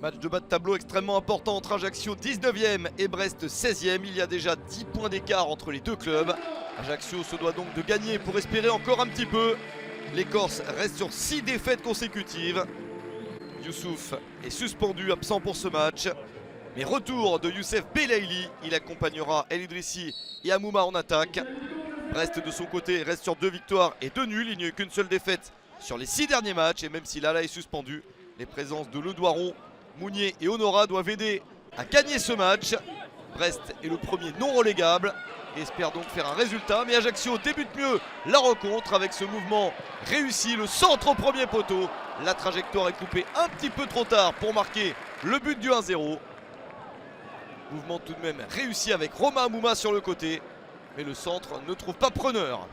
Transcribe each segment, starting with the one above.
Match de bas de tableau extrêmement important entre Ajaccio 19e et Brest 16e. Il y a déjà 10 points d'écart entre les deux clubs. Ajaccio se doit donc de gagner pour espérer encore un petit peu. Les Corses restent sur 6 défaites consécutives. Youssouf est suspendu, absent pour ce match. Mais retour de Youssef Belaïli. Il accompagnera El Idrissi et Amouma en attaque. Brest de son côté reste sur 2 victoires et 2 nuls. Il n'y a eu qu'une seule défaite sur les 6 derniers matchs. Et même si Lala est suspendu, les présences de Ledouaron, Mounier et Honora doivent aider à gagner ce match. Brest est le premier non relégable et espère donc faire un résultat. Mais Ajaccio débute mieux la rencontre avec ce mouvement réussi. Le centre au premier poteau. La trajectoire est coupée un petit peu trop tard pour marquer le but du 1-0. Mouvement tout de même réussi avec Romain Amouma sur le côté. Mais le centre ne trouve pas preneur.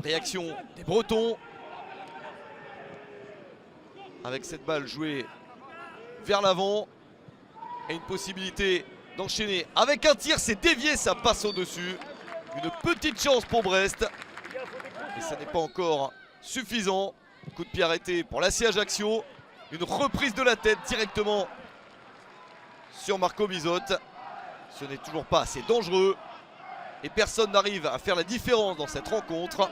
Réaction des Bretons. Avec cette balle jouée vers l'avant. Et une possibilité d'enchaîner avec un tir. C'est dévié, ça passe au-dessus. Une petite chance pour Brest. Mais ça n'est pas encore suffisant. Coup de pied arrêté pour l'AC Ajaccio. Une reprise de la tête directement sur Marco Bizotte. Ce n'est toujours pas assez dangereux. Et personne n'arrive à faire la différence dans cette rencontre.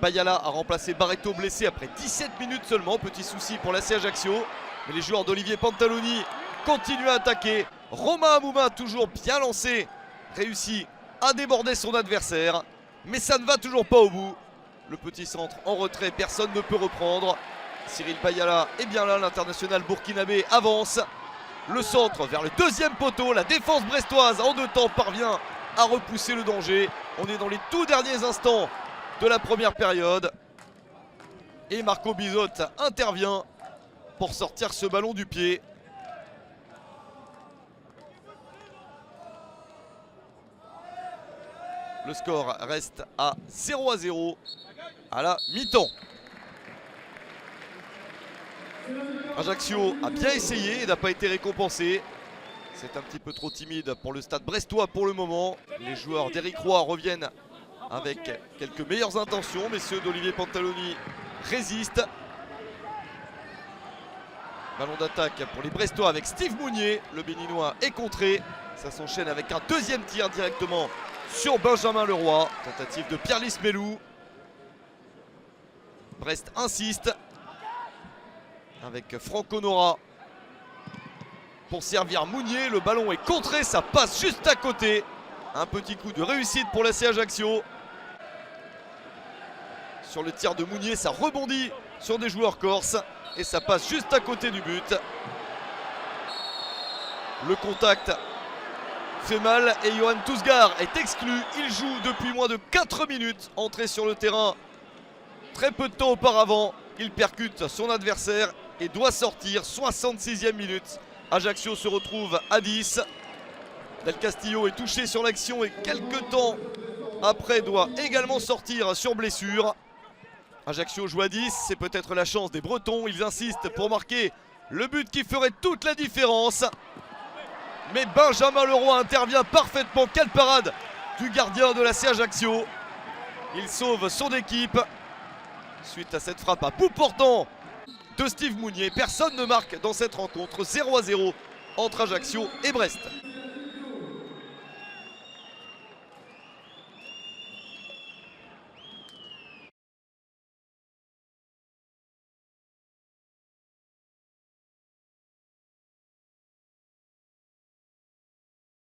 Bayala a remplacé Barreto blessé après 17 minutes seulement. Petit souci pour l'AC Ajaccio. Mais les joueurs d'Olivier Pantaloni continuent à attaquer. Romain Amouma, toujours bien lancé, réussit à déborder son adversaire. Mais ça ne va toujours pas au bout. Le petit centre en retrait, personne ne peut reprendre. Cyril Bayala est bien là, l'international burkinabé avance. Le centre vers le deuxième poteau. La défense brestoise en 2 temps parvient à repousser le danger. On est dans les tout derniers instants de la première période. Et Marco Bizotte intervient pour sortir ce ballon du pied. Le score reste à 0-0 à la mi-temps. Ajaccio a bien essayé et n'a pas été récompensé. C'est un petit peu trop timide pour le stade brestois pour le moment. Les joueurs d'Éric Roy reviennent avec quelques meilleures intentions, mais ceux d'Olivier Pantaloni résistent. Ballon d'attaque pour les Brestois avec Steve Mounier. Le Béninois est contré. Ça s'enchaîne avec un deuxième tir directement sur Benjamin Leroy. Tentative de Pierre-Lys Melou. Brest insiste avec Franco Nora pour servir Mounier. Le ballon est contré, ça passe juste à côté. Un petit coup de réussite pour l'AC Ajaccio. Sur le tir de Mounier, ça rebondit sur des joueurs corses et ça passe juste à côté du but. Le contact fait mal et Johan Tousgar est exclu. Il joue depuis moins de 4 minutes. Entré sur le terrain très peu de temps auparavant. Il percute son adversaire et doit sortir. 66e minute. Ajaccio se retrouve à 10. Del Castillo est touché sur l'action et quelques temps après doit également sortir sur blessure. Ajaccio joue à 10, c'est peut-être la chance des Bretons. Ils insistent pour marquer le but qui ferait toute la différence. Mais Benjamin Leroy intervient parfaitement. Quelle parade du gardien de l'AC Ajaccio. Il sauve son équipe suite à cette frappe à bout portant de Steve Mounier. Personne ne marque dans cette rencontre. 0-0 entre Ajaccio et Brest.